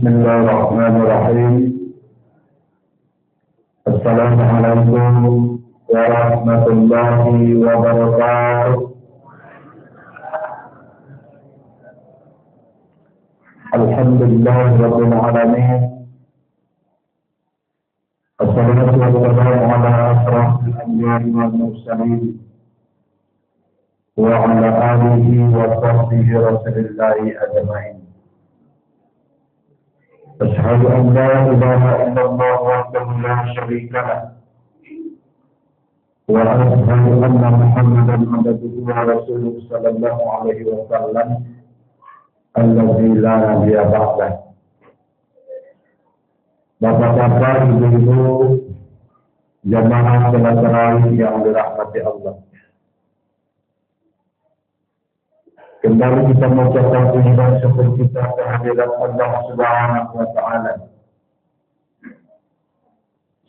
Bismillahirrahmanirrahim. Assalamualaikum warahmatullahi wabarakatuh. Alhamdulillahirabbil alamin. Wassalatu wassalamu ala asyrafil anbiya'i wal mursalin wa ala alihi wa sahbihi rasulillahi ajma'in. أشهد أن لا إله إلا الله وحده لا شريك له وأشهد أن محمدا عبده ورسوله صلى الله عليه وسلم الذي لا نبي بعده. Bapak-bapak, ibu-ibu, jamaah salat tarawih yang dirahmati Allah. Kembali kita mengucapkan puji dan syukur kita kehadirat Allah Subhanahu wa Ta'ala.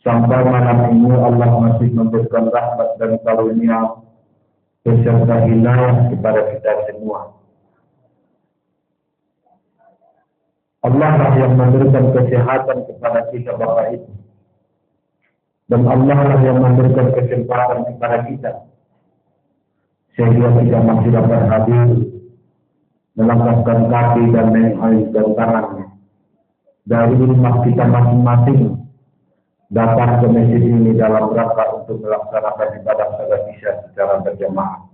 Sampai malam ini Allah masih memberikan rahmat dan karunia beserta hidayah kepada kita semua. Allah lah yang memberikan kesehatan kepada kita Bapak Ibu. Dan Allah lah yang memberikan kesempatan kepada kita sehingga kita masih dapat hadir melangkahkan kaki dan menghayuskan tangannya dari rumah kita masing-masing datang ke masjid ini dalam rangka untuk melaksanakan ibadah salat Isya secara berjamaah.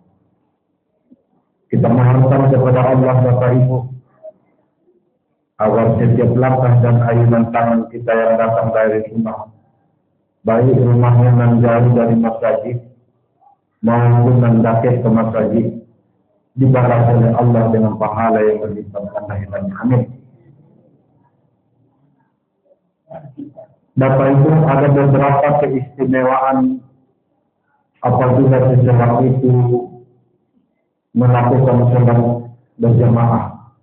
Kita mengharapkan kepada Allah Bapak Ibu agar setiap langkah dan ayunan tangan kita yang datang dari rumah, baik rumahnya yang jauh dari masjid maupun mendaki ke masjid, dibalas oleh Allah dengan pahala yang berlipat ganda. Amin. Bapak Ibu, ada beberapa keistimewaan apabila seseorang itu melakukan salat berjamaah.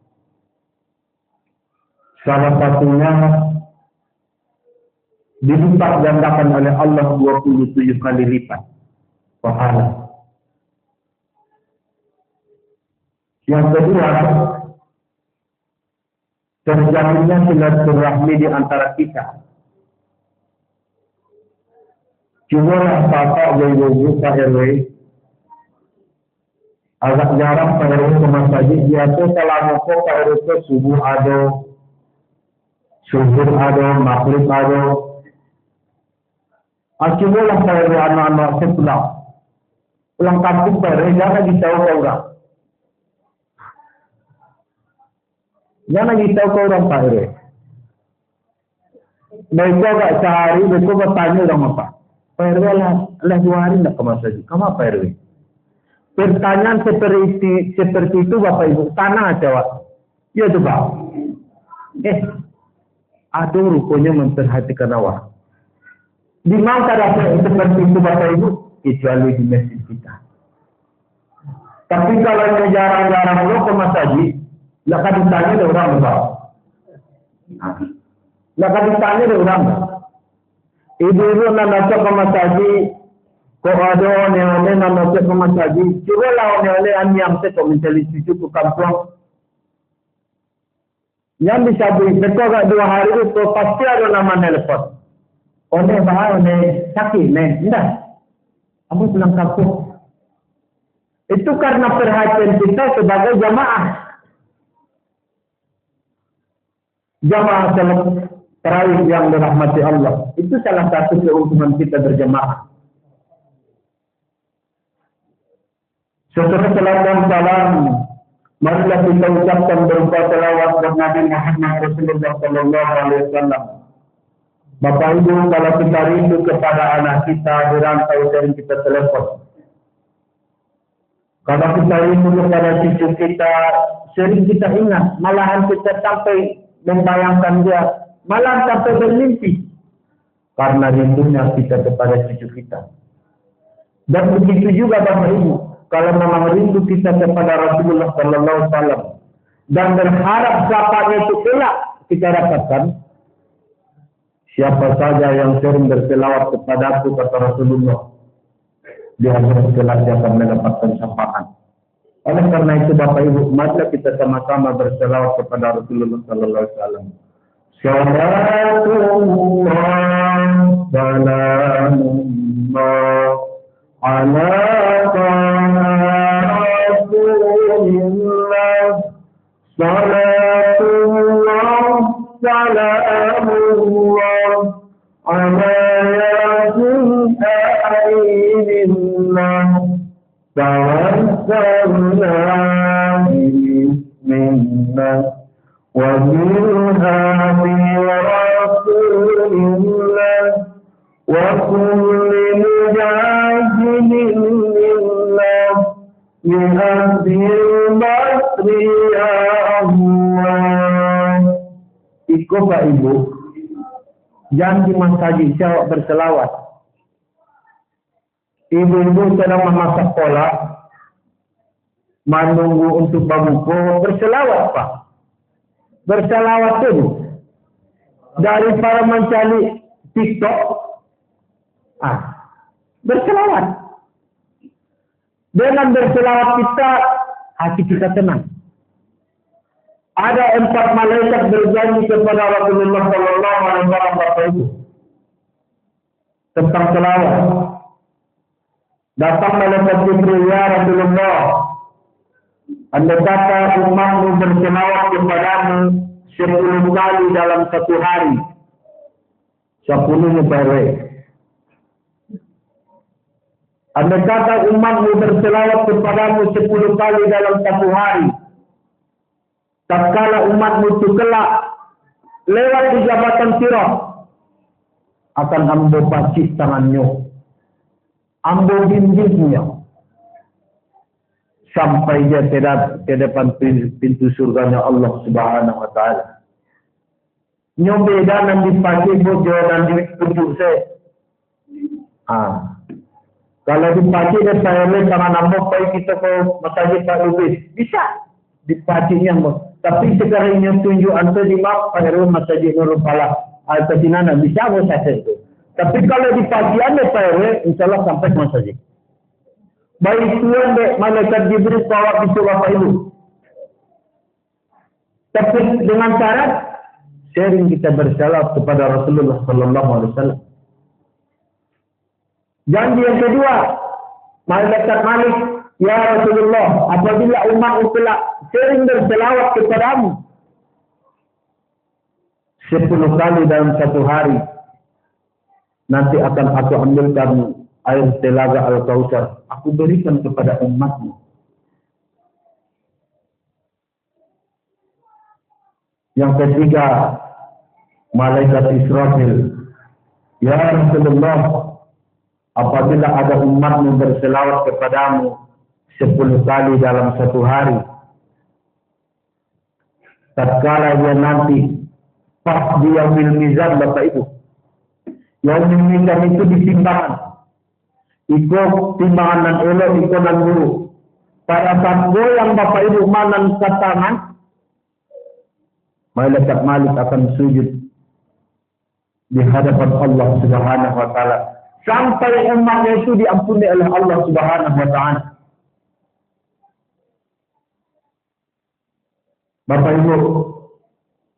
Salah satunya dilipat gandakan oleh Allah 27 kali lipat pahala. Yang kedua, terjalinnya silaturahmi di antara kita. Cubalah Bapak Ibu Pak RW, agak jarang Pak RW ke masjid. Biasa selama Pak RW ke subuh ada, zuhur ada, maghrib ada. Cubalah Pak RW anak-anak sepulang. Pulang kampung Pak RW jangan ditahu ke orang. Jangan ditahu ke orang Pak RW. Mereka agak sehari, mereka bertanya orang apa? Pak RW lah 2 hari tidak ke masjid. Kamu Pak RW? Pertanyaan seperti itu Bapak Ibu, tanah jawab. Ya itu Pak. Aduh rupanya memperhatikan awak. Di mana ada seperti itu Bapak Ibu? Kecuali di masjid kita. Tapi kalau jarang-jarang lo ke masjid, laka ditanya ada orang Bapak. Laka ditanya ada orang. Ibu-ibu nak masuk ke masjid, kok ada oleh-oleh nak masuk ke masjid, cubalah oleh-oleh yang saya kok mencari cucu ke kampung. Yang bisa beri, mereka agak 2 hari itu pasti ada nama nelpon. Oleh bahaya, oleh sakit, tidak. Kamu pulang kampung. Itu karena perhatian kita sebagai jamaah. Jamaah salat tarawih yang dirahmati Allah. Itu salah satu keuntungan kita berjamaah. Setelah salat dan salam, marilah kita ucapkan berupa salawat kepada Nabi Muhammad Rasulullah sallallahu alaihi wasallam. Bapak Ibu, kalau kita rindu kepada anak kita di rantau sering kita telepon. Kalau kita rindu kepada cucu kita, sering kita ingat, malahan kita sampai membayangkan dia, malah sampai bermimpi karena rindunya kita kepada cucu kita. Dan begitu juga Bapak Ibu, kalau memang rindu kita kepada Rasulullah Sallallahu Alaihi Wasallam dan berharap sapanya itu kelak kita dapatkan, siapa saja yang sering berselawat kepadaku kata Rasulullah, di akhirat kelak dia akan mendapatkan syafaat. Oleh karena itu Bapak Ibu, marilah kita sama-sama berselawat kepada Rasulullah Sallallahu Alaihi Wasallam Salatullah salamullah ala Rasulillah. Salatullah salamullah ala yasin a'inillah. Tawassalna bismillah wa minha bi Rasulillah wa kulli mujahidin lillah bihadil basri ya Allah. Iko Pak Ibu, jangan di masjid jawab berselawat. Ibu-ibu sedang memasak kolak, menunggu untuk berbuka, berselawat Pak. Berselawat itu daripada mencari TikTok, berselawat. Dengan berselawat kita, hati kita tenang. Ada 4 malaikat berjanji kepada Rasulullah Sallallahu Alaihi Wasallam tentang selawat. Datang malaikat Jibril, ya Rasulullah, Anda kata umatmu berselawat kepadamu 10 kali dalam satu hari. 10 baik. Anda kata umatmu berselawat kepadamu 10 kali dalam satu hari. Tatkala umatmu itu kelak lewat di jabatan Sirat, akan ambo pacik tangannya, ambo bimbingnya, sampai dia ke depan pintu surganya Allah Subhanahu Wa Taala. Nyobeda dan dipakai bojo dan dipujuk saya. Kalau dipakai dia saya lihat tangan ambo, pergi kita ke masjid Pak Lubis, bisa dipaciknya ambo. Tapi sekarang yang tunjuk antar di map pada rumah masjid Nurul Falah Al-Fatinana bisa bos saya itu. Tapi kalau di pagi anda saya, insyaallah sampai ke masjid. Baik tuan dek malaikat Jibril bawa bisu Bapak Ibu. Tapi dengan syarat sering kita bersalawat kepada Rasulullah Sallallahu Alaihi Wasallam. Janji yang kedua, malaikat Malik, ya Rasulullah, apabila umat telah sering berselawat kepadamu 10 kali dalam satu hari, nanti akan aku ambilkan air telaga Al-Kautsar, aku berikan kepada umatmu. Yang ketiga, malaikat Israfil, ya Rasulullah, apabila ada umatmu berselawat kepadamu 10 kali dalam satu hari, tatkala dia nanti pas dia yaumil mizan Bapak Ibu, yaumil mizan itu ditimbangan, ikut timbangan dan elok, ikut dan buruk. Pada saat goyang Bapak Ibu manan ke tangan, malaikat Malik akan sujud di hadapan Allah Subhanahu Wa Taala sampai umatnya itu diampuni oleh Allah Subhanahu Wa Taala. Bapak Ibu,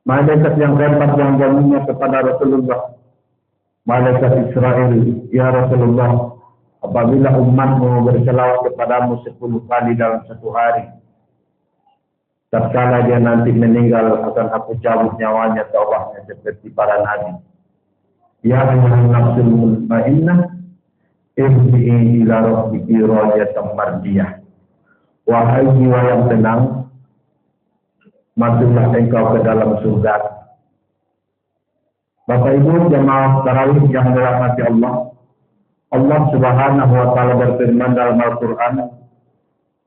malaikat yang keempat yang jaminya kepada Rasulullah, malaikat Israel, ya Rasulullah, apabila umatmu berselawat kepadamu 10 kali dalam satu hari, tatkala dia nanti meninggal akan aku cabut nyawanya, taubatnya seperti para nabi. Ya ayyuhan nafsul mutmainnah, irji'i ila rabbiki radiyatan mardiyah. Wahai jiwa yang tenang, masuklah engkau ke dalam surga. Bapak Ibu jemaah tarawih yang dirahmati Allah, Allah Subhanahu Wa Taala berfirman dalam Al-Quran,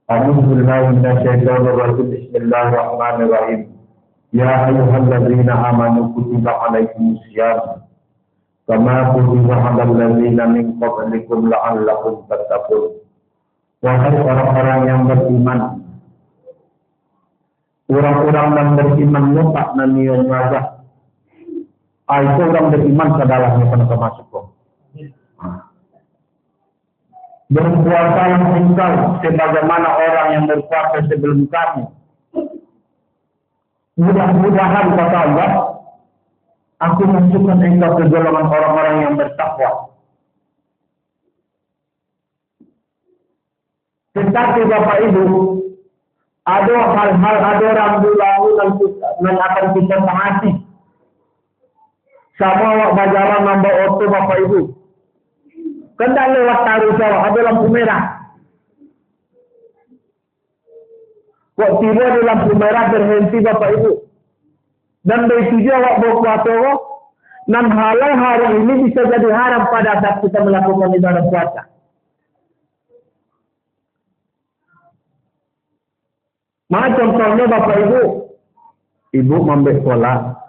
A'udzu billahi minasyaitonir rajim, Bismillahirrahmanirrahim. Ya ayyuhalladzina amanu kutiba 'alaikumusiyam kama kutiba 'alal ladzina min qablikum la'allakum tattaqun. Wahai orang-orang yang beriman, orang-orang yang beriman lupa naniyong ngajak. Itu orang beriman ke dalamnya pernah termasuk kok. Berpuasalah engkau sebagaimana orang yang berpuasa sebelum kamu. Mudah-mudahan kata Allah, Aku masukkan engkau ke golongan orang-orang yang bertakwa. Tetapi Bapak Ibu, ada hal-hal, ada rambu-rambu yang akan kita taati. Sama awak berjalan nombor auto Bapak Ibu. Kendak lewat taruh sawah, ada lampu merah. Kok tiba di lampu merah berhenti Bapak Ibu. Dan dari tujuh awak berpuasa, dan halal hari ini bisa jadi haram pada saat kita melakukan ibadah puasa. Mana contohnya Bapak Ibu? Ibu ambil kolak.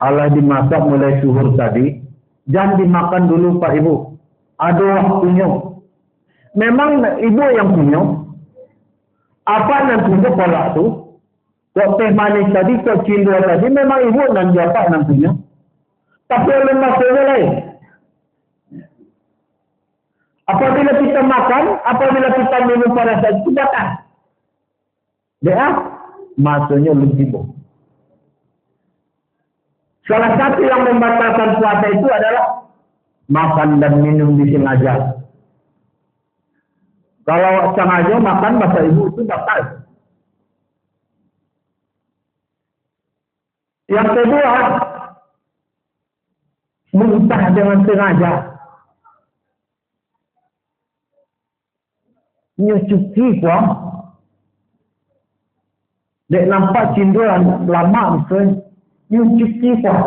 Allah dimasak mulai suhur tadi. Jangan dimakan dulu Pak Ibu. Ada waktunya. Memang ibu yang punya. Apa nantinya kolak tu? Kok teh manis tadi, kok cindua tadi, memang ibu dan bapak nantinya. Tapi oleh masalah lain. Apabila kita makan, apabila kita minum pada saat itu batal. Dia maksudnya lebih. Salah satu yang membatalkan puasa itu adalah makan dan minum disengaja. Kalau sengaja makan bahasa ibu itu batal. Yang kedua, muntah dengan sengaja. Nyucuki pun. Dek nampak cinduan lama misalnya. Nyucuki pun.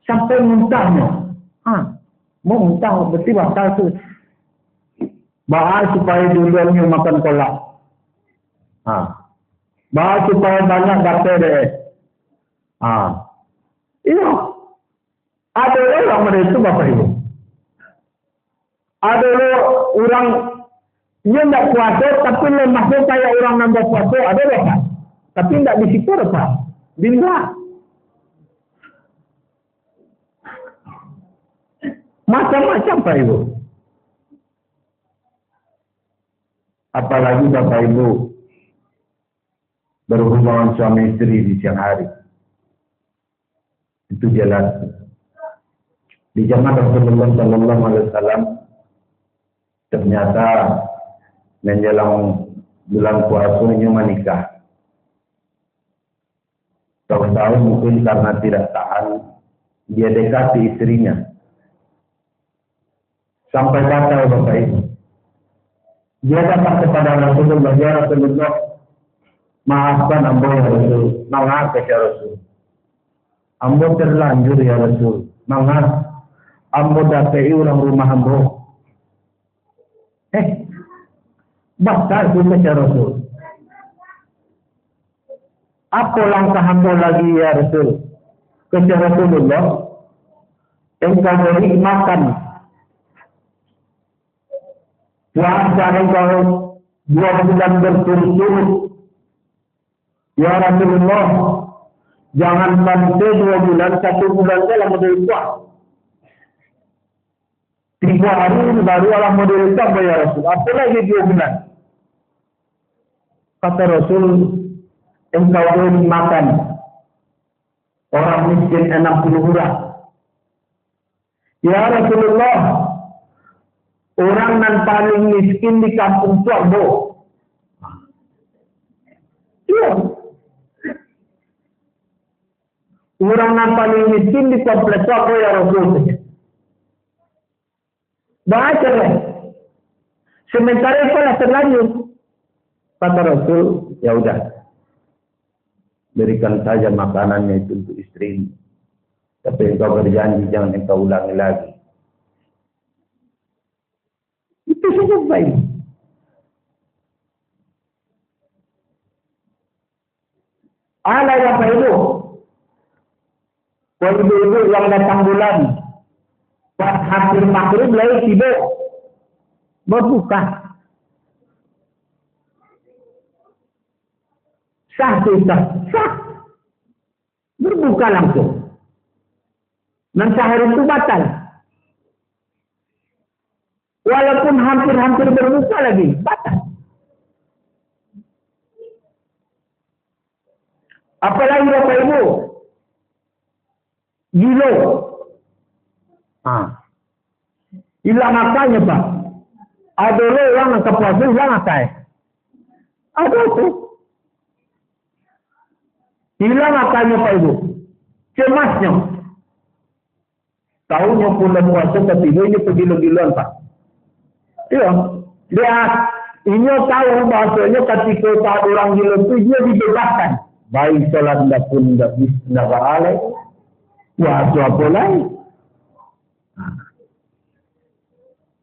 Sampai muntahnya. Mau muntah berarti batal tu. Bahas supaya duluannya makan kolak. Bahas supaya banyak dapat deh. Iya. Ada orang mereka Bapak Ibu. Ada orang dia tidak puasa tapi lemahnya kayak orang nambah puasa. Ada Bapak. Tapi tidak disitu Bapak. Bila. Macam-macam Pak Ibu. Apalagi Bapak Ibu berhubungan suami istri di siang hari. Itu jelas. Di zaman Rasulullah Sallallahu Alaihi Wasallam ternyata menjelang bulan puasanya menikah. Tahu-tahu mungkin karena tidak tahan dia dekati istrinya. Sampai kata Bapak Ibu. Dia datang kepada Rasulullah, ya Rasulullah, maafkan ambo ya Rasul, maaf ya Rasul. Ambo terlanjur ya Rasul. Maaf. Ambo datai orang rumah ambo. Batal juga ya Rasul. Apa langkah ambo lagi ya Rasul? Kata Rasulullah, engkau beri makan. Puasa engkau 2 bulan berturut-turut. Ya Rasulullah, jangan sampai 2 bulan, 1 bulan dalam model kuat. 3 hari baru dalam model kuat ya Rasul. Apa lagi 2 bulan? Kata Rasul, engkau boleh makan orang miskin 60 orang. Ya Rasulullah, orang yang paling miskin di kampung Tuambo. Iya. Orang yang paling miskin di kompleks Tuambo ya Rasul. Baca lah. Sementara itu lah terlanjur. Kata Rasul, ya udah. Berikan saja makanannya itu untuk istri. Tapi engkau berjanji jangan engkau ulangi lagi. Itu saja baik. Ada Bapak Ibu. Ibu-ibu yang datang bulan. Pas hampir maghrib lagi sibuk. Berbuka. Sah. Berbuka langsung. Dan sahur itu batal. Walaupun hampir-hampir berbuka lagi, batal. Apalagi Bapak Ibu, Gilo. Hilang akalnya Pak. Ada orang yang kepuasan hilang akal. Ada itu. Hilang akalnya Pak Ibu. Cemasnya. Tahunya bulan puasa tapi ini pergilo-giloan Pak. Iya. Dia ini tahu bahasanya ketika tak orang gila itu dia dibebaskan. Baik salat pun tidak baalai. Ya apa lain.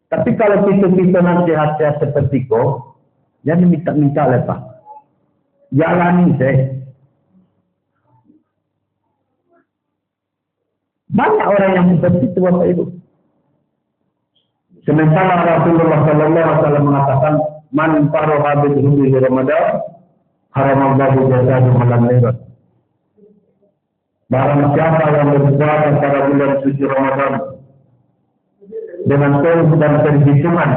Tapi kalau kita nasihat-nasihat seperti itu, jangan minta-minta lah Pak. Jalani saya. Banyak orang yang seperti itu Bapak Ibu. Sementara Rasulullah SAW mengatakan, man faroha bidhubi Ramadan, haramallahu jazahu malam lebat. Barang siapa yang berpuasa pada bulan suci Ramadan dengan tulus dan perhitungan,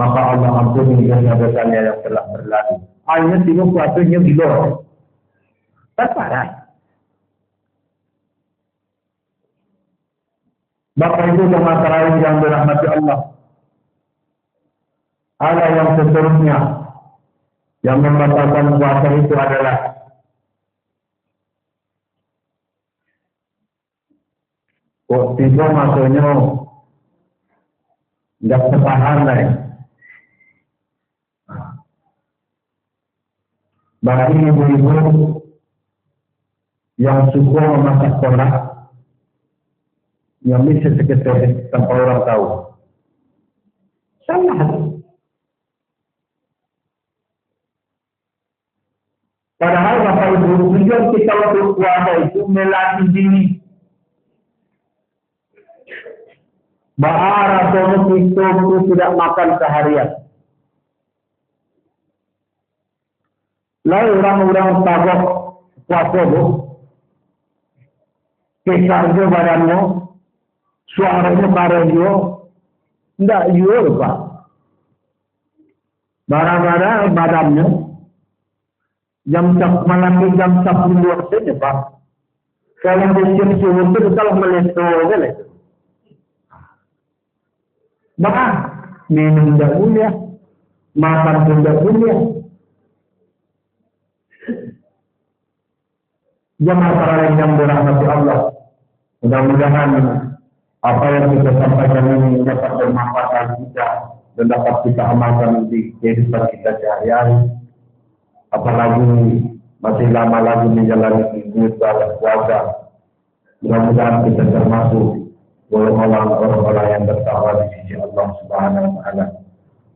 maka Allah ampuni dosa-dosanya yang telah berlalu. Akhirnya tengok puasanya di luar. Tak parah. Bapak Ibu dan masyarakat yang dirahmati Allah. Ada yang seterusnya yang membatalkan puasa itu adalah tiba masuknya tidak tertahan lah. Bagi ibu-ibu yang suka memasak kolak, yang bisa sekedar tanpa orang tahu. Salah. Padahal Bapak Ibu, tujuan kita untuk puasa itu melatih diri. Bahar atau itu tidak makan seharian. Lalu orang-orang tabok puasa itu, kesarnya badannya, suaranya barangnya, tidak jujur Pak. Barang-barang badannya, malam jam 10 saja Pak. Kalau musim suhu itu kalau meletup boleh. Maka minum tidak boleh, makan pun tidak boleh. Jemaah yang dirahmati Allah, mudah-mudahan apa yang kita sampaikan ini dapat bermanfaat kita dan dapat kita amalkan di kehidupan kita sehari-hari. Apalagi masih lama lagi menjalani ibadah puasa. Mudah-mudahan kita termasuk golongan orang-orang yang bertakwa di sisi Allah Subhanahu wa taala.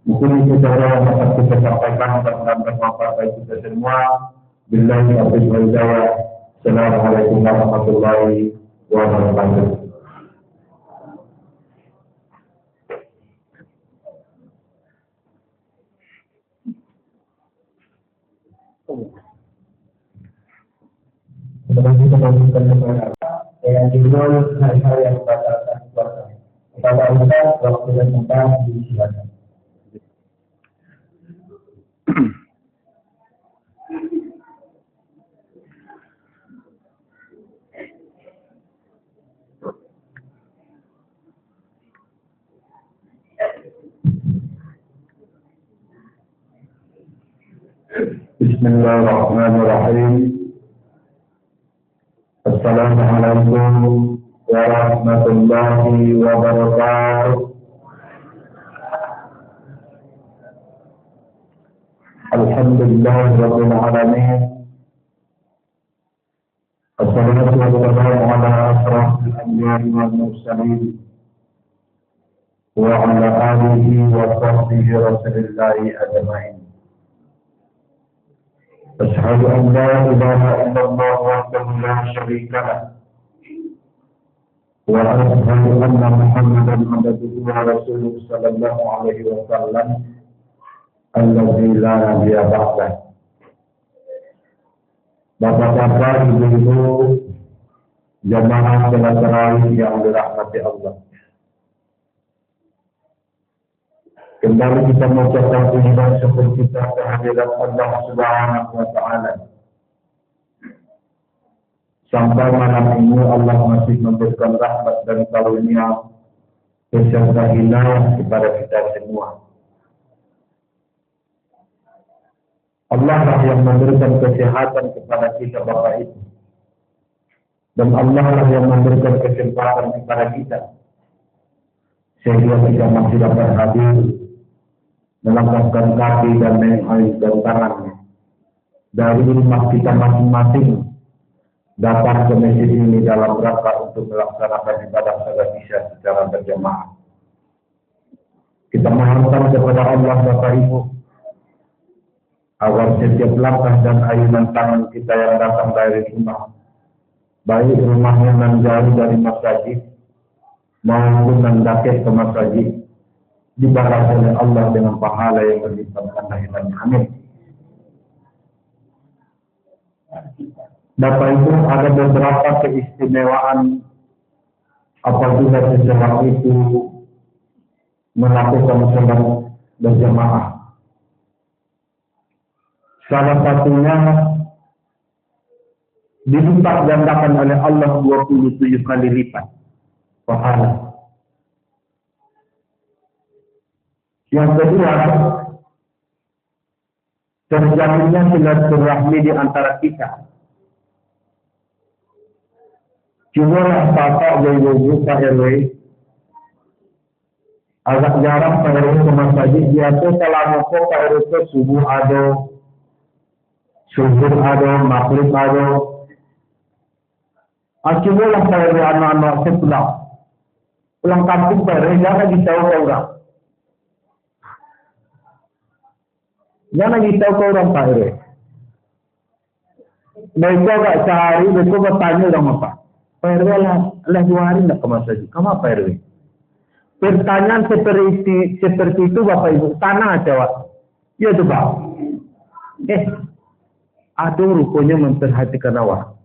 Mungkin itu saja yang dapat kita sampaikan dan bermanfaat bagi kita semua. Billahi taufiq wal hidayah. Assalamualaikum warahmatullahi wabarakatuh. Seperti kita lanjutkan kepada yang judul hal-hal yang membatalkan puasa. Kepada Ustaz, waktu dan tempat disilakan. Bismillahirrahmanirrahim. Assalamualaikum warahmatullahi wabarakatuh. Alhamdulillahirabbil alamin. Wassalatu wassalamu ala asyrafil anbiya'i wal mursalin wa ala alihi wa sahbihi rasulillahi ajma'in. Asyhadu an la ilaha illallah wahdahu la syarika lah wa asyhadu anna Muhammadan abduhu wa rasuluhu sallallahu alaihi wasallam alladzi la nabiyya ba'dah. Bapak-bapak, ibu-ibu, jamaah salat tarawih yang dirahmati Allah. Kembali kita mengucapkan puji dan syukur kita kehadirat Allah Subhanahu wa taala. Sampai malam ini Allah masih memberikan rahmat dan karunia beserta hidayah kepada kita semua. Allah lah yang memberikan kesehatan kepada kita Bapak Ibu. Dan Allah lah yang memberikan kesempatan kepada kita. Sehingga kita masih dapat hadir melangkahkan kaki dan menghayuskan tangannya dari rumah kita masing-masing datang ke masjid ini dalam rangka untuk melaksanakan ibadah salat Isya secara berjamaah. Kita mohonkan kepada Allah Bapak Ibu agar setiap langkah dan ayunan tangan kita yang datang dari rumah, baik rumahnya yang jauh dari masjid maupun yang dekat ke masjid, dibalas oleh Allah dengan pahala yang berlipat ganda. Amin. Bapak Ibu, ada beberapa keistimewaan apabila seseorang itu melakukan salat berjamaah. Salah satunya dilipat gandakan oleh Allah 27 kali lipat pahala. Yang kedua, terjalinnya silaturahmi di antara kita. Cubalah Bapak Ibu Pak RW, agak jarang Pak RW ke masjid. Dia tuh selama Pak RW ke subuh ada, zuhur ada, maghrib ada. Cubalah Pak RW anak-anak sepulang. Pulang kampung Pak RW, jangan ditahu ke orang. Jangan ditahu ke orang Pak RW. Mereka gak cari, mereka bertanya orang apa. Pak RW lah 2 hari tidak ke masjid. Kamu apa RW? Pertanyaan seperti itu Bapak Ibu. Tanah jawab. Ya itu Pak. Aduh rupanya memperhatikan awak.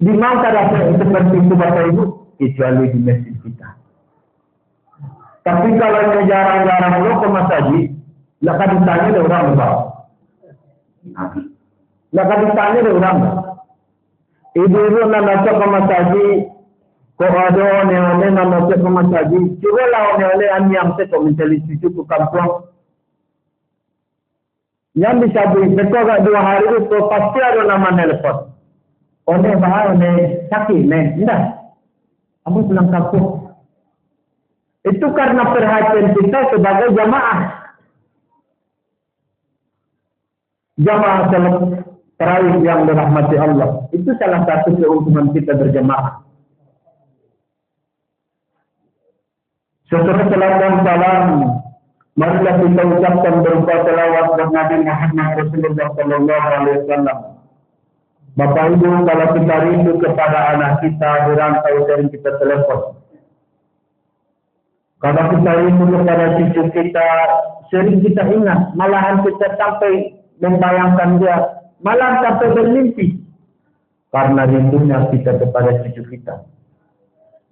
Di mana ada seperti itu Bapak Ibu? Kecuali di masjid kita. Tapi kalau jarang-jarang lo ke masjid, nggak akan ditanya ada orang Bapak. Nggak akan ditanya ada orang Bapak. Ibu-ibu nak masuk ke masjid, kau ada oleh-oleh nak masuk ke masjid, cubalah oleh-oleh yang saya kau mencari cucu ke kampung. Yang bisa beri, betul agak 2 hari itu pasti ada nama telepon. Oleh bahaya, oleh sakit, tidak. Kamu pulang kampung. Itu karena perhatian kita sebagai jamaah. Jamaah salat tarawih yang dirahmati Allah. Itu salah satu keuntungan kita berjamaah. Setelah salat dan salam, marilah kita ucapkan berupa selawat dan Nabi Muhammad Rasulullah Sallallahu Alaihi Wasallam. Bapak Ibu, kalau kita rindu kepada anak kita di rantau sering kita telepon. Kalau kita rindu kepada cucu kita, sering kita ingat. Malahan kita sampai membayangkan dia. Malah sampai bermimpi karena rindunya kita kepada cucu kita.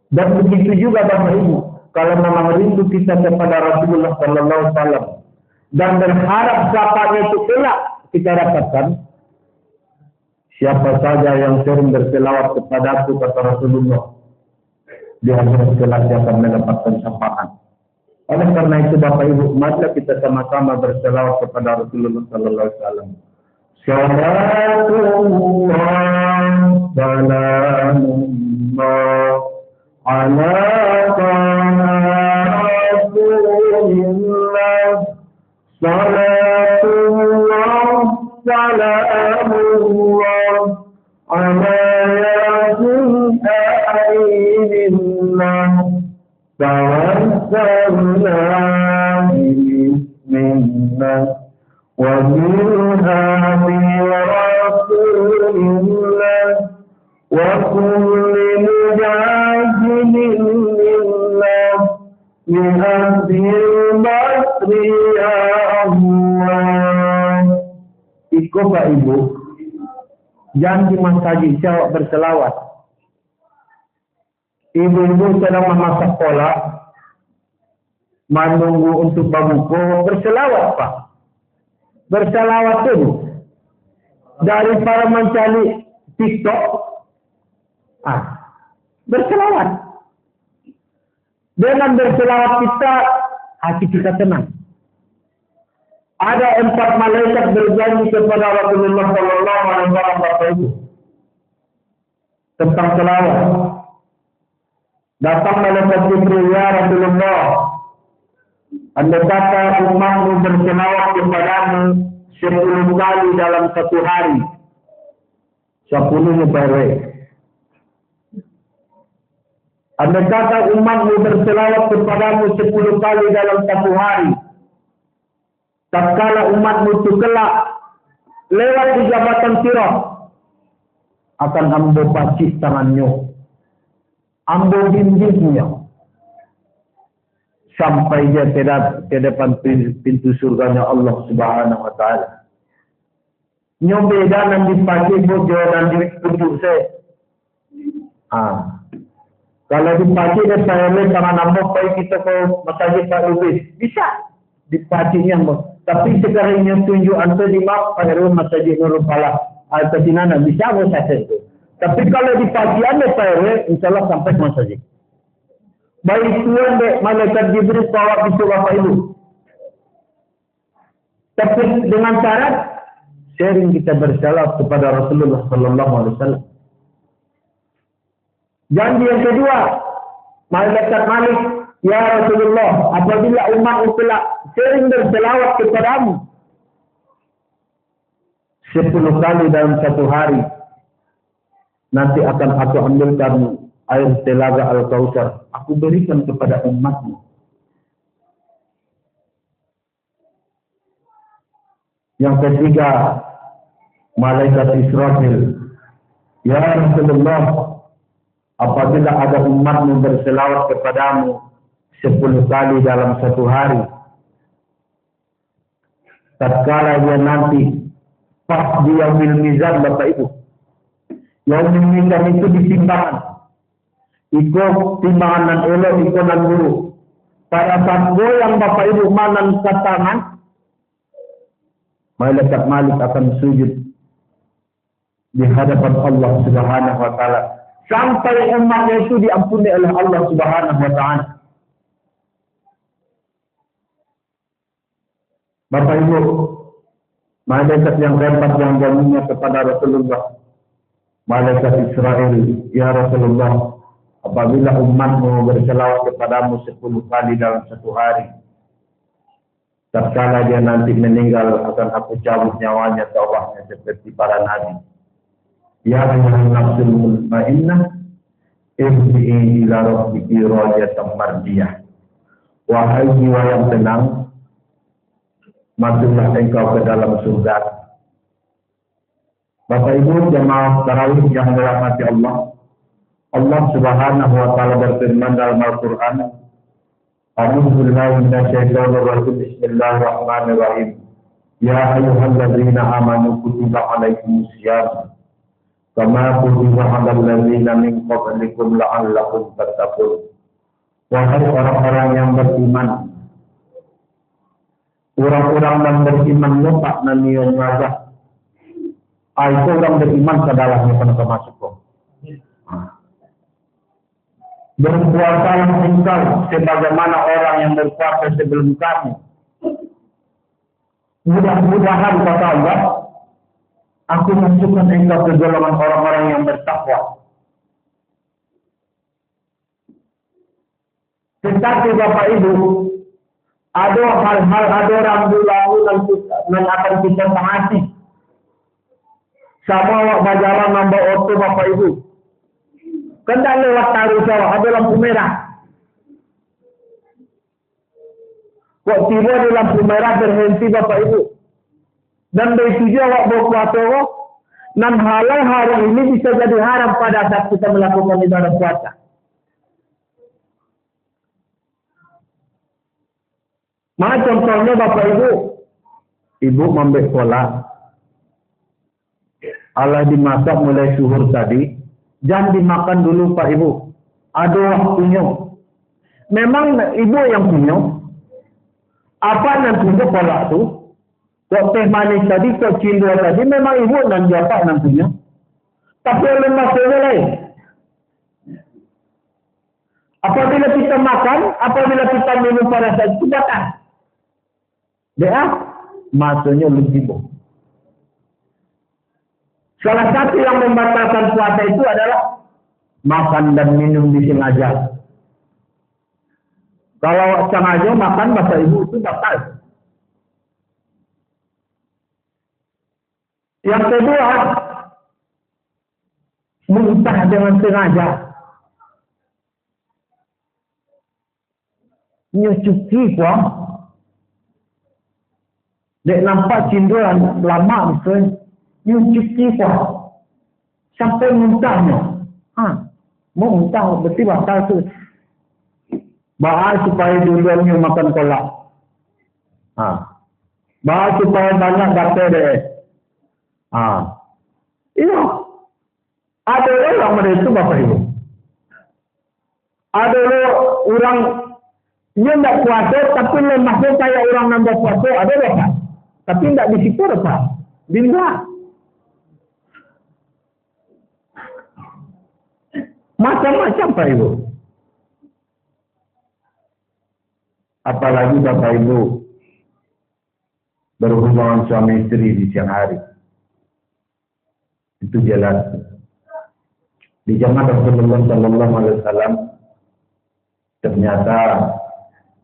Dan begitu juga Bapak Ibu, kalau memang rindu kita kepada Rasulullah Sallallahu Alaihi Wasallam dan berharap sapanya itu kelak kita dapatkan, siapa saja yang sering berselawat kepadaku kata Rasulullah, dia harus kelak akan mendapatkan sapaan. Oleh karena itu Bapak Ibu, marilah kita sama-sama berselawat kepada Rasulullah Sallallahu Alaihi Wasallam. Salatullah salamullah ala Rasulillah. Salatullah salamullah ala yasin ainillah. Tawassalna bismillah وَمِنْهَا بِرَسُولِ اللَّهِ وَكُلِّ مُجَاهِدٍ لِلَّهِ بِأَهْلِ الْبَصْرِ يَا اللَّهِ. Ikut Pak Ibu, jangan di masjid jawab berselawat. Ibu-ibu sedang memasak pola, menunggu untuk berbuka, berselawat Pak. Berselawat itu daripada mencari TikTok, Berselawat. Dengan berselawat kita, hati kita tenang. Ada 4 malaikat berjanji kepada Rasulullah Sallallahu Alaihi Wasallam tentang selawat. Datang malaikat Jibril, ya Rasulullah, andai kata umatmu berselawat kepadamu 10 kali dalam satu hari, 10 baik. Andai kata umatmu berselawat kepadamu 10 kali dalam satu hari, tatkala umatmu itu kelak lewat di jabatan Sirat, akan ambo pacik tangannya, ambo bimbingnya, sampai dia ke depan pintu surganya Allah Subhanahu Wa Taala. Nyo beda nan dipacik bojo dan dipujuk saya. Kalau dipacik dan saya lihat tangan ambo, pai kita ke masjid Pak Lubis, bisa dipaciknya ambo. Tapi sekarang yang tunjuk antar di map pada rumah masjid Nurul Falah atau di mana bisa boleh saya itu. Tapi kalau di pagi anda saya, insyaallah sampai masjid. Baik tuan dek malaikat Jibril bawa pisau Bapak Ibu. Tapi dengan syarat sering kita bersalawat kepada Rasulullah Sallallahu Alaihi Wasallam. Janji yang kedua, malaikat Malik, ya Rasulullah, apabila umat telah sering berselawat kepadamu 10 kali dalam satu hari, nanti akan aku ambilkan air telaga Al-Kautsar, aku berikan kepada umatmu. Yang ketiga, malaikat Israfil, ya Rasulullah, apabila ada umatmu berselawat kepadamu 10 kali dalam satu hari, tatkala dia nanti pas di yaumil mizan, Bapak Ibu, yaumil mizan itu ditimbangan, ikut timbangan nan elok, ikut nan buruk. Pada saat goyang Bapak Ibu manan ke tangan, malaikat Malik akan sujud di hadapan Allah Subhanahu Wa Taala sampai umatnya itu diampuni oleh Allah Subhanahu Wa Taala. Bapak Ibu, malaikat yang keempat yang jaminya kepada Rasulullah, malaikat Israel, ya Rasulullah, apabila umatmu berselawat kepadamu 10 kali dalam satu hari, tatkala dia nanti meninggal akan aku cabut nyawanya, taubahnya seperti para nabi. Ya ayyuhan nafsul mutmainnah, irji'i ila rabbiki radiyatan mardiyah. Wahai jiwa yang tenang, masuklah engkau ke dalam surga. Bapak Ibu jemaah tarawih yang dirahmati Allah, Allah Subhanahu Wa Taala berfirman dalam Al-Quran, A'udzu billahi minasyaitonir rajim, Bismillahirrahmanirrahim. Ya ayyuhalladzina amanu kutiba alaikumusiyam kama kutiba 'alal ladzina min qablikum la'allakum tattaqun. Wahai orang-orang yang beriman, orang-orang yang beriman lupa naniyong ngajak. Itu orang beriman kedalahnya pernah masuk kok. Berpuasalah engkau sebagaimana orang yang berpuasa sebelum kamu. Mudah-mudahan kata Allah, aku masukkan engkau ke golongan orang-orang yang bertakwa. Tetapi Bapak Ibu, ada hal-hal, ada rambu-rambu yang akan kita taati. Sama berjalan nambah auto Bapak Ibu. Kendali lewat taruh sawah, ada lampu merah. Kok tiba di lampu merah berhenti Bapak Ibu. Dan dari tujuan awak berpuasa, dan halal hari ini bisa jadi haram pada saat kita melakukan ibadah puasa. Mana contohnya Bapak Ibu? Ibu ambil pola. Allah dimasak mulai suhur tadi. Jangan dimakan dulu Pak Ibu. Ada waktunya. Memang Ibu yang punya. Apa nantinya pola itu? Kok teh manis tadi, kok cindua tadi, memang Ibu dan Bapak nantinya. Tapi oleh masalah lain. Apabila kita makan, apabila kita minum pada saat itu batal. Dia maksudnya lebih. Salah satu yang membatalkan puasa itu adalah makan dan minum disengaja. Kalau sengaja makan bahasa ibu itu batal. Yang kedua, muntah dengan sengaja. Nyucuki kok. Dek nampak cinduan lama misalnya. Nyucuki kok. Sampai muntahnya. Mau muntah berarti batal tu. Bahas supaya dulunya makan kolak. Bahas supaya banyak dapat deh. Iya. Ada orang mereka itu Bapak Ibu. Ada orang dia tidak puasa tapi lemasnya kayak orang nambah puasa. Ada Bapak. Tapi tidak disitu Bapak. Bila. Macam-macam Pak Ibu. Apalagi Bapak Ibu berhubungan suami istri di siang hari. Itu jelas. Di zaman Rasulullah Sallallahu Alaihi Wasallam ternyata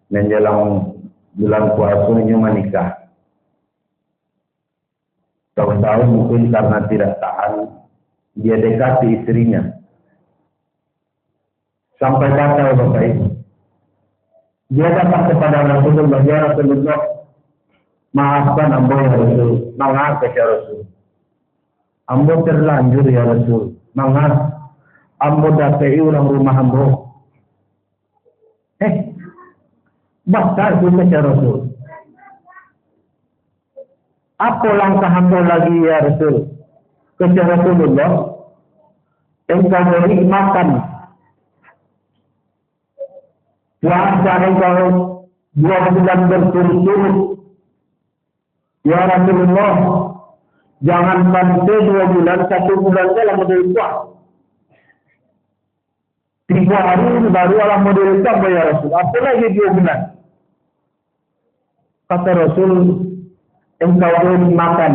menjelang bulan puasanya menikah. Tahu-tahu mungkin karena tidak tahan dia dekati istrinya. Sampai batal Bapak Ibu. Dia datang kepada Rasulullah, ya Rasulullah, maafkan ambo ya Rasul, maaf ya Rasul. Ambo terlanjur ya Rasul, maaf. Ambo dapai orang rumah ambo. Batal pun ya Rasul. Apa langkah ambo lagi ya Rasul? Kata Rasulullah, engkau beri makan. Puasa engkau 2 bulan berturut-turut. Ya Rasulullah, jangan sampai 2 bulan, 1 bulan dalam model puasa. 3 hari baru alam model puasa ya Rasul. Apa lagi 2 bulan? Kata Rasul, engkau beri makan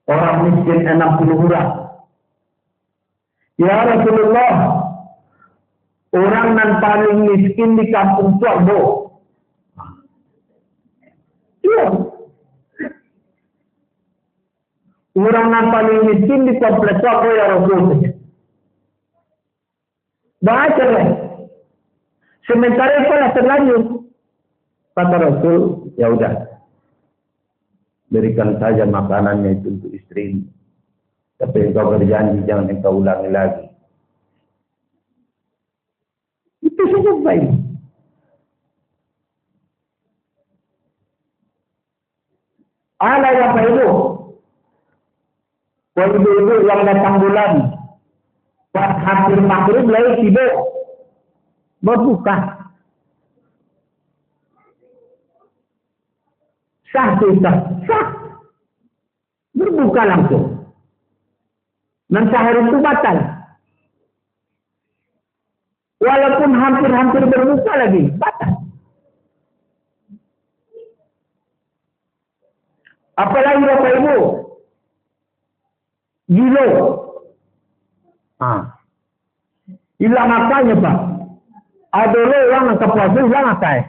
orang miskin 60 orang. Ya Rasulullah, orang yang paling miskin di kampung tu ambo. Iya. Orang yang paling miskin di kompleks tu ambo ya Rasul. Baca deh. Sementara itu lah terlanjur. Kata Rasul, ya udah. Berikan saja makanannya itu untuk istri. Tapi engkau berjanji jangan engkau ulangi lagi. Itu saja baik. Ada yang Bapak Ibu. Ibu-ibu yang datang bulan. Pas hampir maghrib lagi tidur. Berbuka. Sah. Berbuka langsung. Dan sahur itu batal. Walaupun hampir berbuka lagi, batal. Apalagi Bapak Ibu, gilo. Hilang akanya Pak. Ada orang yang kepuasa hilang akanya.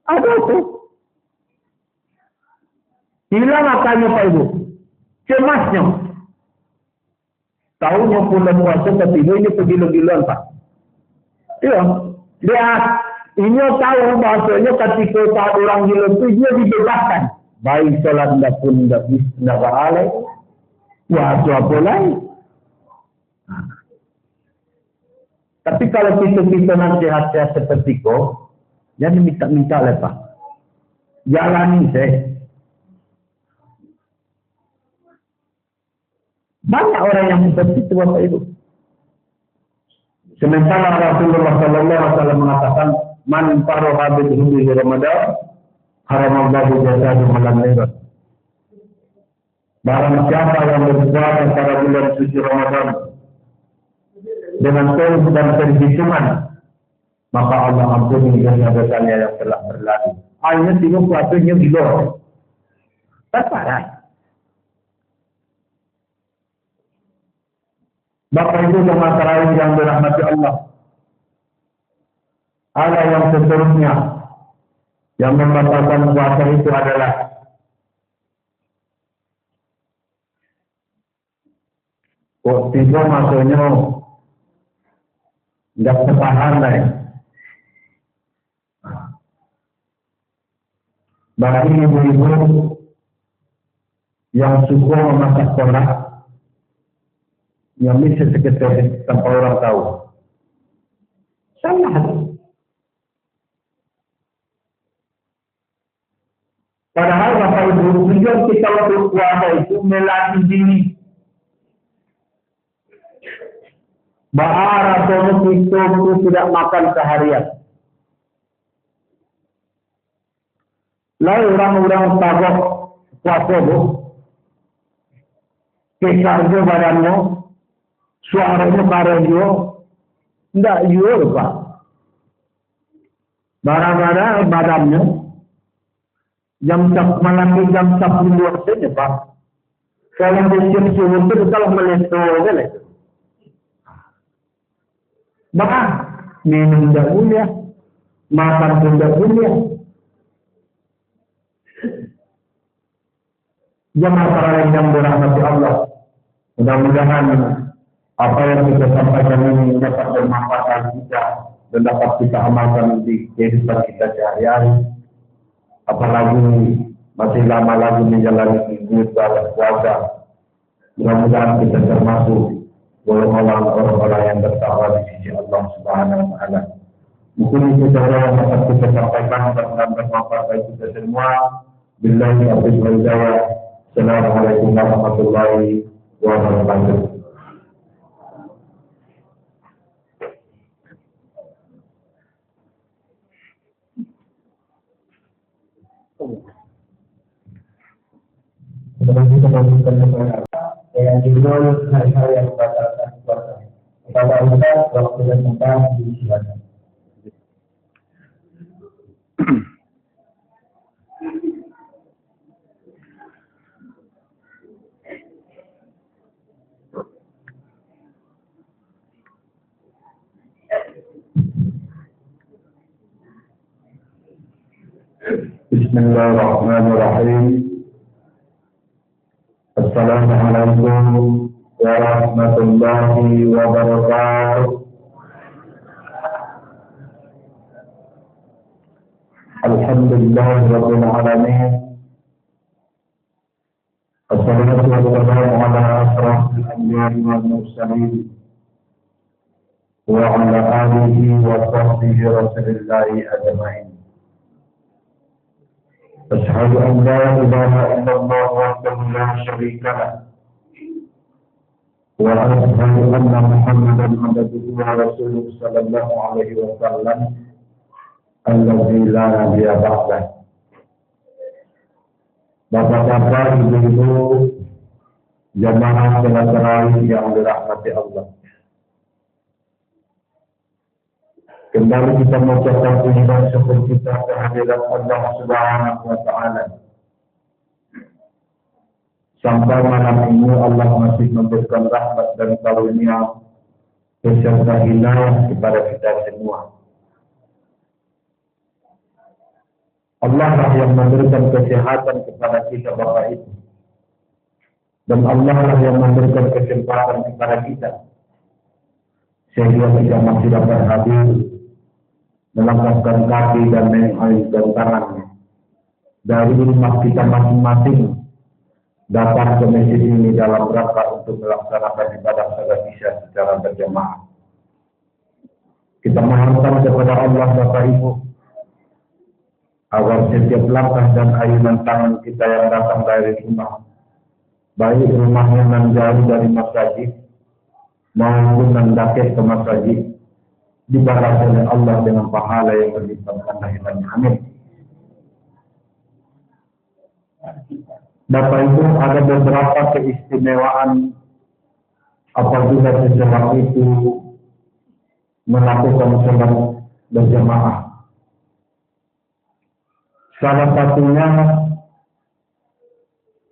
Ada itu. Hilang akanya Pak Ibu. Cemasnya. Tahunya bulan puasa tapi ini pergila-gilaan Pak. Iya. Dia ini tahu bahasanya ketika orang gila itu dia dibebaskan. Baik salat pun tidak pahala. Ya apa lagi. Tapi kalau kita nasihat seperti kau, jangan minta lah Pak. Jalani saya. Banyak orang yang seperti itu Bapak Ibu. Sementara Rasulullah Sallallahu Alaihi Wasallam mengatakan, man faroha bidhudi Ramadan, haramallahu jasadu malam lebat. Barang siapa yang berpuasa pada bulan suci Ramadan, dengan taubat dan perhitungan, maka Allah ampuni dosa-dosanya yang telah berlalu. Hanya tengok kuatnya gila. Tak parah. Bapak Ibu dan masyarakat yang dirahmati Allah. Ada yang seterusnya yang membatalkan puasa itu adalah kok tiba masuknya nggak ketahan lah. Bagi ibu-ibu yang suka memasak kolak, yang bisa sekitar tanpa orang tahu, salah. Padahal Bapak Ibu, tujuan kita waktu puasa itu melatih diri. Bahara atau itu tidak makan seharian. Lalu orang-orang tabok puasa bu, kekarga badannya, suaranya karyo, tidak jujur pak. Barang-barang badannya, malaki jam 10 saja pak. Kalau bersiap suhu itu kalau meletup boleh. Maka minum tidak boleh, makan pun tidak boleh. Jemaah para yang dirahmati Allah, mudah-mudahan apa yang kita sampaikan ini dapat bermanfaat kita dan dapat kita amalkan di kehidupan kita sehari-hari. Apalagi masih lama lagi menjalani ibadah puasa. Mudah-mudahan kita termasuk golongan orang-orang yang bertakwa di sisi Allah Subhanahu wa taala. Mungkin itu saja yang dapat kita sampaikan dan bermanfaat bagi kita semua. Billahi taufiq wal hidayah. Assalamualaikum warahmatullahi wabarakatuh. Sebenarnya kita lanjutkan dengan judul hari-hari yang membatalkan puasa. Kepada Ustaz, waktu dan tempat disilakan. Bismillahirrahmanirrahim. Assalamualaikum warahmatullahi wabarakatuh. Alhamdulillahirabbil alamin. Wassalatu wassalamu ala asrofil anbiya'i wal mursalin wa ala alihi wa sahbihi rasulillahi ajma'in. أشهد أن لا إله إلا الله وحده لا شريك له وأشهد أن محمدا عبده ورسوله صلى الله عليه وسلم الذي لا نبي بعده. Bapak-bapak, ibu-ibu, jamaah sholat tarawih yang dirahmati Allah. Kembali kita mengucapkan puji dan syukur kita kehadirat Allah Subhanahu wa taala. Sampai malam ini Allah masih memberikan rahmat dan karunia beserta hidayah kepada kita semua. Allah lah yang memberikan kesehatan kepada kita Bapak Ibu. Dan Allah lah yang memberikan kesempatan kepada kita sehingga kita masih dapat hadir, melangkahkan kaki dan mengaitkan tangannya dari rumah kita masing-masing datang ke masjid ini dalam rangka untuk melaksanakan ibadah salat Isya secara berjamaah. Kita mohonkan kepada Allah Bapak Ibu agar setiap langkah dan ayunan tangan kita yang datang dari rumah, baik rumahnya yang jauh dari masjid maupun mendaki ke masjid, dibalas oleh Allah dengan pahala yang berlipat ganda. Amin. Bapak Ibu, ada beberapa keistimewaan apabila seseorang itu melakukan sholat berjamaah. Salah satunya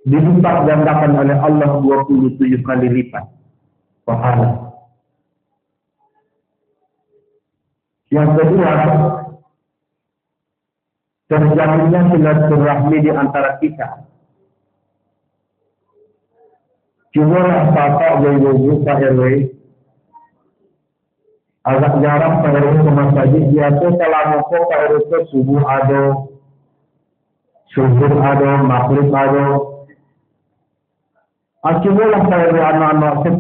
dilipat gandakan oleh Allah 27 kali lipat pahala. Yang kedua, terjalinnya silaturahmi di antara kita. Cumalah Bapak Ibu Pak RW agak jarang Pak RW ke masjid. Dia tu kalau mau Pak RW tu subuh ada, zuhur ada, maghrib ada. Cumalah Pak RW anak-anak saya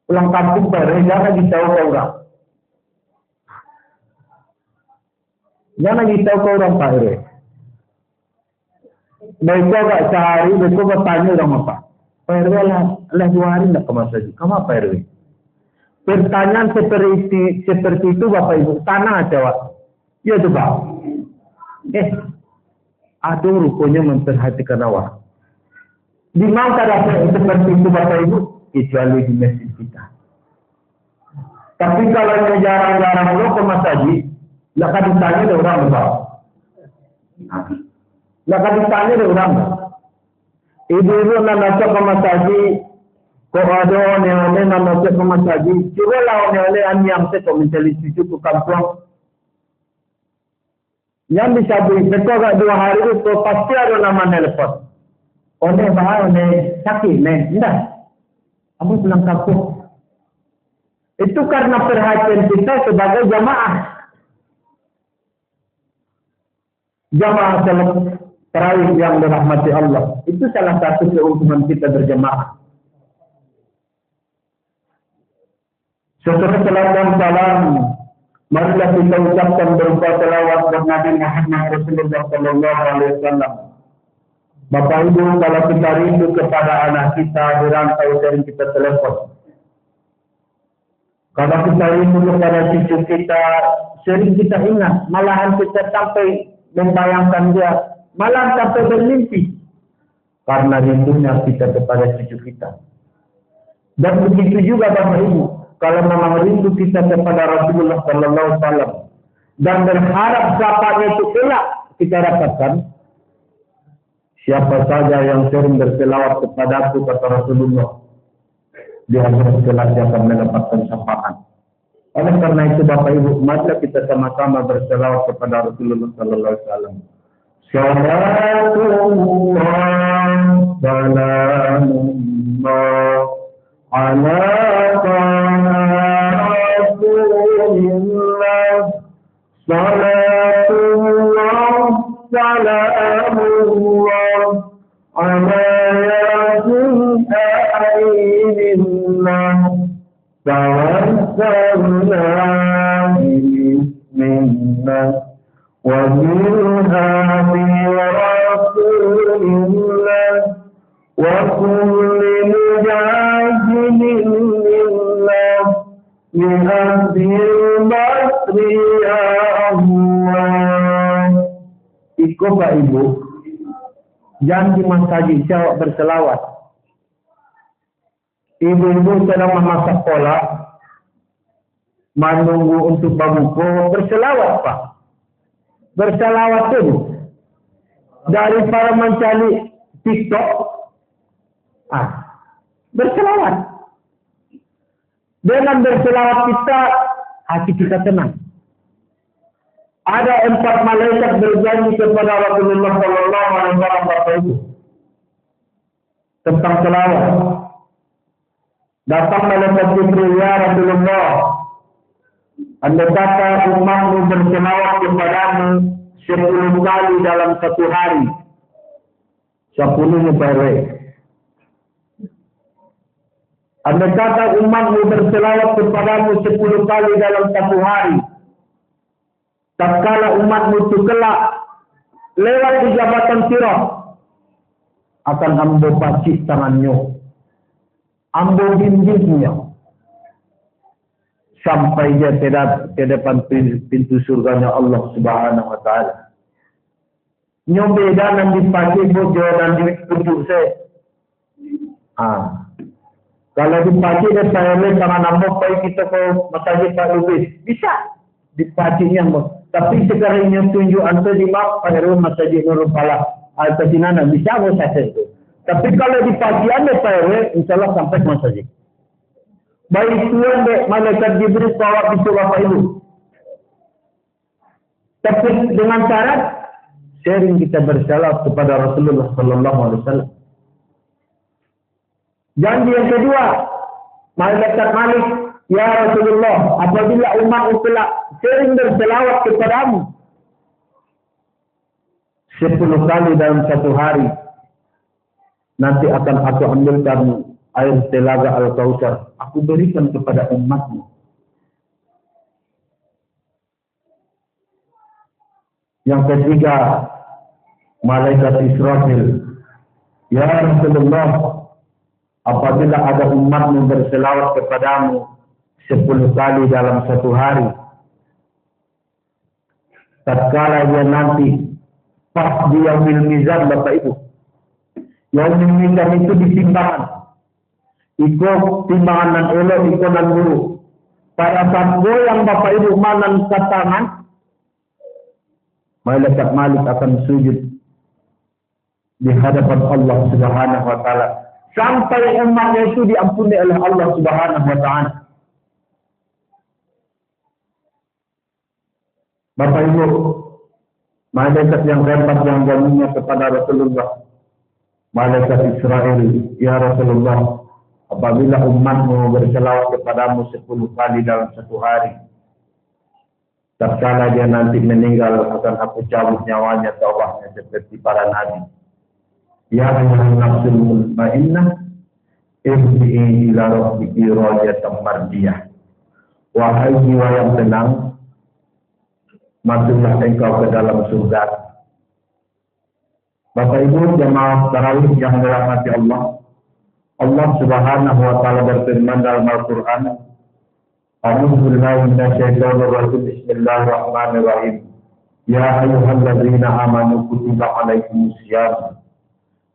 pulang kampung Pak RW jangan ditahu ke orang. Jangan ditahu ke orang Pak RW. Mereka agak sehari, mereka bertanya orang apa. Pak RW lah 2 hari nak ke masjid. Kamu Pak RW? Pertanyaan seperti itu Bapak Ibu, tanah jawab. Ya tu Pak. Aduh rupanya memperhatikan awak. Di mana dapat seperti itu Bapak Ibu? Kecuali di masjid kita. Tapi kalau yang jarang-jarang lo ke masjid, lah kan ditanya ada orang Bapak. Lah kan ditanya ada orang. Ibu-ibu nak masuk ke masjid, kau ada orang-orang nak masuk ke masjid, cuba lah orang-orang yang saya mencari cucu ke kampung. Yang bisa beri, betul tak 2 hari itu pasti ada nama nelpon. Orang bahaya, orang sakit, tidak. Aku pulang kampung. Itu karena perhatian kita sebagai jamaah. Jamaah salat tarawih yang dirahmati Allah. Itu salah satu keuntungan kita berjamaah. Setelah salat dan salam, marilah kita ucapkan berupa selawat kepada Nabi Muhammad Rasulullah Sallallahu Alaihi Wasallam. Bapak Ibu, kalau kita rindu kepada anak kita di rantau sering kita telepon. Kalau kita rindu kepada cucu kita, sering kita ingat. Malahan kita sampai membayangkan dia, malam sampai bermimpi. Karena rindunya kita kepada cucu kita. Dan begitu juga Bapak Ibu, kalau memang rindu kita kepada Rasulullah Sallallahu Alaihi Wasallam dan berharap sapanya itu kelak kita dapatkan, siapa saja yang sering berselawat kepadaku kata Rasulullah, dia harus kelak dia akan mendapatkan syafaat. Oleh karena itu Bapak Ibu, marilah kita sama-sama berselawat kepada Rasulullah Sallallahu Alaihi Wasallam. Salatullah, salamullah, ala Rasulillah, salatullah, salamullah, ala yasin a'inillah, tawassalna bismillah, wa minha bi Rasulillah, wa kulli mujahidin lillah, bi'abdil basri ya Allah. Ikut Pak Ibu, jangan di masjid jawab berselawat. Ibu-ibu sedang memasak pola, menunggu untuk berbuka, berselawat Pak. Berselawat itu daripada mencari TikTok, berselawat. Dengan berselawat kita, hati kita tenang. Ada 4 malaikat berjanji kepada Rasulullah Sallallahu Alaihi Wasallam Bapak Ibu tentang selawat. Datang malaikat Jibril, ya Rasulullah, Anda kata umatmu berselawat kepadamu 10 kali dalam 1 hari. 10 mubarak. Anda kata umatmu berselawat kepadamu 10 kali dalam 1 hari. Tatkala umatmu itu kelak lewat di jabatan sirat, akan ambo pacik tangannya, ambo bimbingnya, sampai dia ke depan pintu surganya Allah Subhanahu Wa Taala. Nyo beda nan dipacik bojo dan ditunjuk saya. Kalau dipakai dan saya lihat sama nama baik kita ke masjid Pak Lubis, bisa dipakainya. Tapi sekarang yang tunjuk antara di Mak Pak Heru masjid Nurul Falah atau Sinana bisa mau saya itu. Tapi kalau dipakai anda Pak Heru, insyaAllah sampai masjid. Baik Tuhan dek malaikat Jibril bawa pintu Bapak Ibu. Tapi dengan syarat sharing kita bersalawat kepada Rasulullah Sallallahu Alaihi Wasallam. Janji yang kedua, malaikat Malik, ya Rasulullah, apabila umat telah sering berselawat kepadamu 10 kali dalam satu hari, nanti akan aku ambilkan air telaga Al-Kautsar, aku berikan kepada umatmu. Yang ketiga, malaikat Israfil, ya Rasulullah, apabila ada umatmu berselawat kepadamu 10 kali dalam satu hari, tatkala dia nanti pas di yaumil mizan Bapak Ibu, yaumil mizan itu ditimbangan, ikut timbangan nan elok, ikut nan buruk. Pada saat goyang Bapak Ibu manan ke tangan, malaikat Malik akan sujud di hadapan Allah Subhanahu wa taala sampai umatnya itu diampuni oleh Allah Subhanahu wa taala. Bapak Ibu, malaikat yang hebat yang jaminnya kepada Rasulullah, malaikat Israel, ya Rasulullah, apabila umatmu berselawat kepadamu 10 kali dalam satu hari, tatkala dia nanti meninggal akan aku cabut nyawanya tauhidnya seperti para nabi. Ya ayyuhan nafsul mutmainnah irji'i ila rabbiki radiyatan mardiyah. Wahai jiwa yang tenang, masuklah engkau ke dalam surga. Bapak Ibu jemaah tarawih yang dirahmati Allah, Allah Subhanahu wa taala berfirman dalam Al-Qur'an, A'udzu billahi minasyaitonir rajim. Bismillahirrahmanirrahim. Ya ayyuhalladzina amanu kutiba 'alaikumusiyam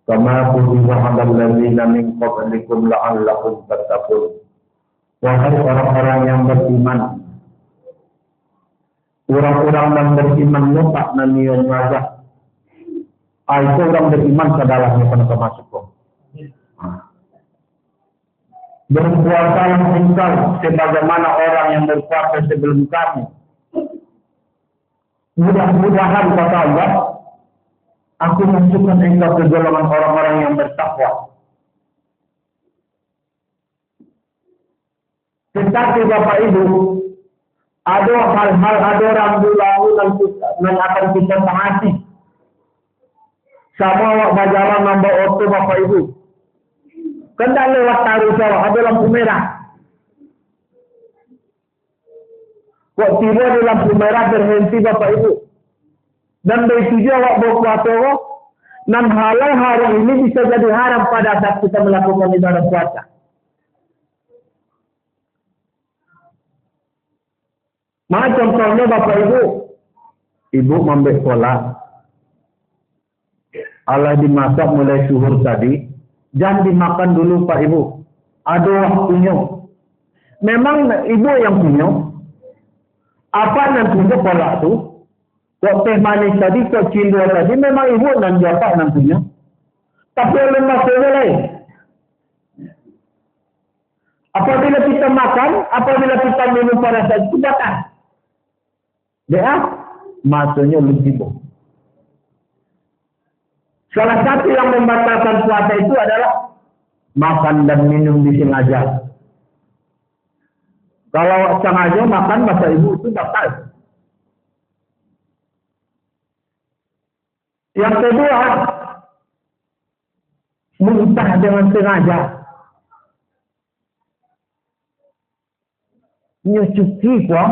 kama kutiba 'alal ladzina min qablikum la'allakum tattaqun. Wahai orang-orang yang beriman, orang-orang yang beriman lupa nanion wajah. Itu orang beriman sadalah yang pernah masuk kok. Berpuasalah engkau sebagaimana orang yang berpuasa sebelum kamu. Mudah-mudahan kata Allah, aku masukkan engkau ke golongan orang-orang yang bertakwa. Tetapi Bapak Ibu, ada hal-hal, ada rambu-rambu yang akan kita taati. Sama majalah nombor auto Bapak Ibu. Kendak lewat taruh sawah, ada lampu merah. Kok tiba di lampu merah berhenti Bapak Ibu. Dan begitu awak berpuasa, dan halal hari ini bisa jadi haram pada saat kita melakukan ibadah puasa. Maka contohnya Bapak Ibu, Ibu ambil kolak, Allah dimasak mulai suhur tadi, jangan dimakan dulu Pak Ibu. Ada waktunya. Memang Ibu yang punya. Apa nantinya kolak tu? Kok teh manis tadi, kok cindua tadi, memang Ibu dan Bapak nantinya. Tapi oleh maksudnya lain. Apabila kita makan, apabila kita minum pada saat itu batal. Dia maksudnya lebih boh. Salah satu yang membatalkan puasa itu adalah makan dan minum disengaja. Kalau sengaja makan Bapak Ibu itu batal. Yang kedua, muntah dengan sengaja. Nyucuki kok.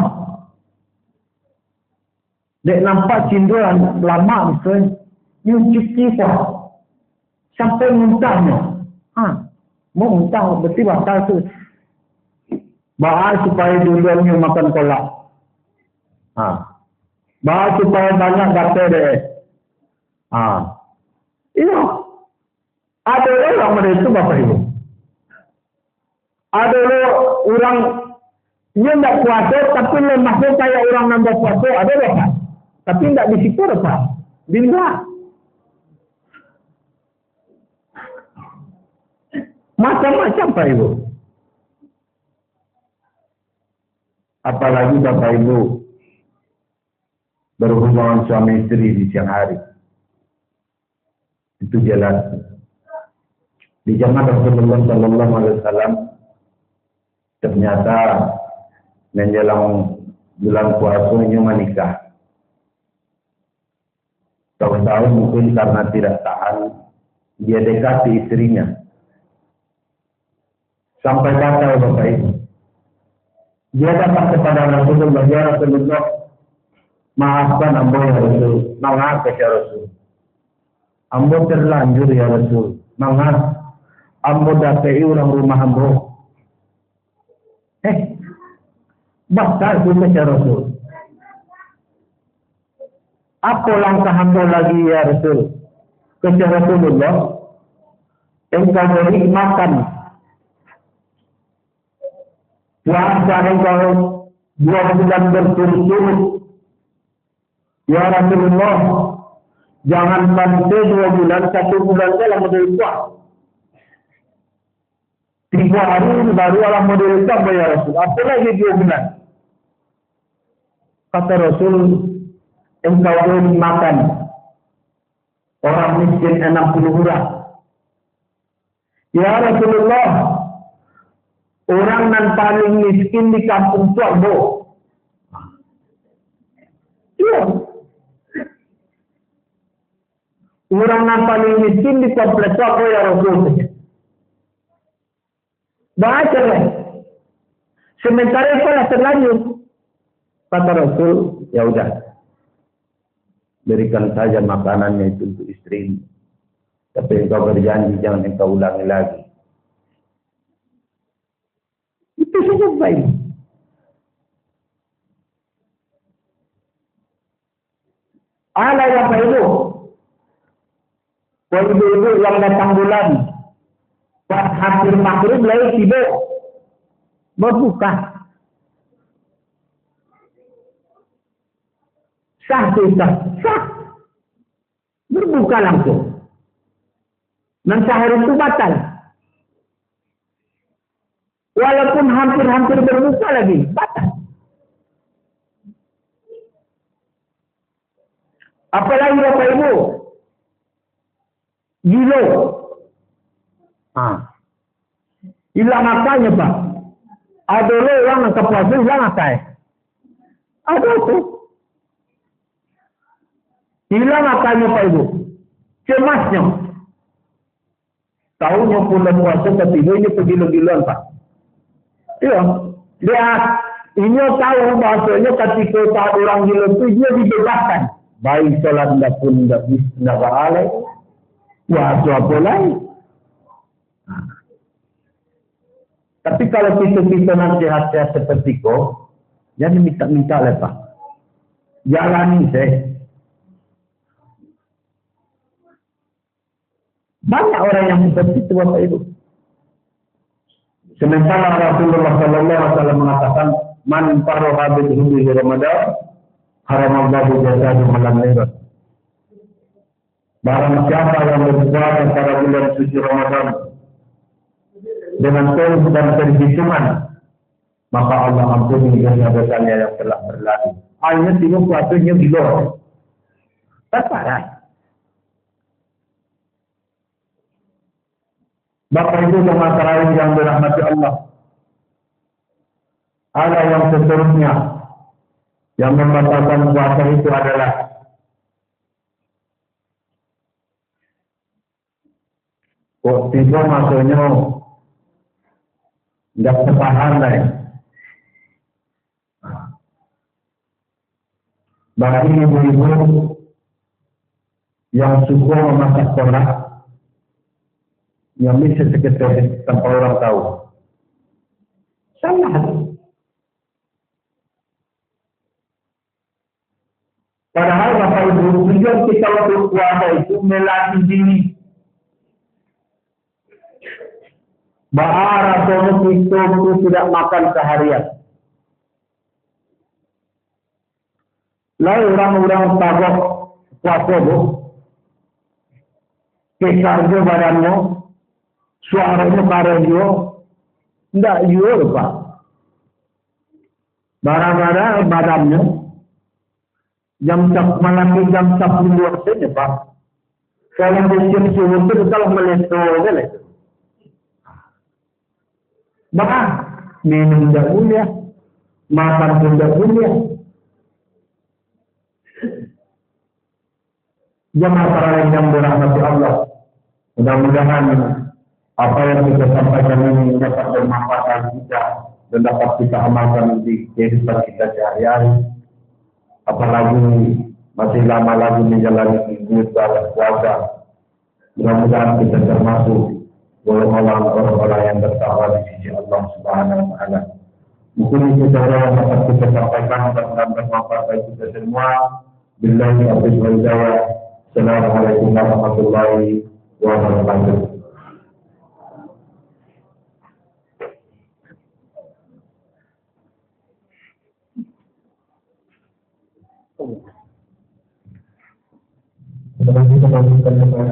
Dek nampak cinduran lama misalnya. Nyucuki kok. Sampai muntahnya. Mau muntah berarti batal tu. Bahas supaya duluannya makan kolak. Bahas supaya banyak gatel deh. Iya. Ada orang mereka Bapak Ibu. Ada orang dia tidak puasa tapi lemahnya kayak orang nambah puasa, ada Pak. Tapi tidak disyukur Pak. Bila macam-macam Pak Ibu. Apalagi Bapak Ibu berhubungan suami istri di siang hari. Itu jelas. Di zaman Rasulullah Sallallahu Alaihi Wasallam ternyata menjelang bulan puasanya menikah. Tahu-tahu mungkin karena tidak tahan, dia dekati istrinya. Sampai kata Bapak Ibu, dia datang kepada Rasulullah, ya Rasulullah, maafkan ambo ya Rasul, maaf ya Rasul. Ambo terlanjur ya Rasul, maaf. Ambo dapai orang rumah ambo. Bakal itu ya Rasul. Apa langkah ambo lagi ya Rasul? Kata Rasulullah, engkau beri makan. Puasa engkau 2 bulan berturut-turut. Ya Rasulullah, jangan sampai 2 bulan, 1 bulan dalam model puasa. 3 hari baru alam model puasa ya Rasul. Apa lagi 2 bulan? Kata Rasul, engkau beri makan orang miskin 60 orang. Ya Rasulullah, orang yang paling miskin di kampung tu ambo. Iya. Orang yang paling miskin di kompleks tu ambo ya Rasul. Baca lah. Sementara itu lah terlanjur. Kata Rasul, ya udah. Berikan saja makanannya itu untuk istrimu. Tapi engkau berjanji jangan engkau ulangi lagi. Itu saja baik. Ada yang Pak Ibu. Ibu-ibu yang datang bulan. Pas hampir maghrib lagi tiba. Berbuka. Sah. Berbuka langsung. Dan sahur itu batal. Walaupun hampir berbuka lagi, batal. Apalagi Bapak Ibu, gilo. Hilang akanya Pak. Ada orang yang kepuasa hilang akanya. Ada itu. Hilang akanya Pak Ibu. Cemasnya. Tahunya bulan puasa ketiga ini pergila-gilaan Pak. Iya. Dia ini tahu bahasanya ketika tak orang gila itu dia dibebaskan. Baik sholat pun tidak pahala. Puasa apa lain. Tapi kalau kita nasihat-nasihat seperti kau, jangan minta-minta lah Pak. Jalani saya. Banyak orang yang seperti itu Bapak Ibu. Sementara Rasulullah Sallallahu Alaihi Wasallam mengatakan, "Man farroha bidhudi Ramadan, haramallahu jazahu malam lebat." Barang siapa yang berpuasa pada bulan suci Ramadan dengan tulus dan perhitungan, maka Allah ampuni dosa-dosanya yang telah berlalu. Hanya tidak puasanya gila. Terparah. Bapak Ibu pemasaran yang dirahmati Allah. Ada yang seterusnya yang membatalkan puasa itu adalah tiba masuknya tidak sepaham lain. Bagi ibu-ibu yang suka memasak kolak, yang bisa sekedar tanpa orang tahu. Salah. Padahal Bapak Ibu, tujuan kita untuk puasa itu melatih diri. Bahara itu tidak makan seharian. Lalu orang-orang tabok puasa itu, kekarga badannya, suaranya kardio, tidak jual Pak. Barang-barang badannya, jam 10 saja Pak. Kalau dia suruh itu telah meletup boleh. Bah, minum tidak boleh, makan pun tidak boleh. Jemaah para yang dirahmati Allah, mudah-mudahan apa yang kita sampaikan ini dapat bermanfaat kita dan dapat kita amalkan di kehidupan kita sehari-hari. Apalagi masih lama lagi menjalani ibadah puasa. Mudah-mudahan kita termasuk golongan orang-orang yang bertakwa di sisi Allah Subhanahu wa taala. Mungkin itu saja yang dapat kita sampaikan dan bermanfaat bagi kita semua. Billahi taufiq wal hidayah. Assalamualaikum warahmatullahi wabarakatuh. Terima kasih teman-teman.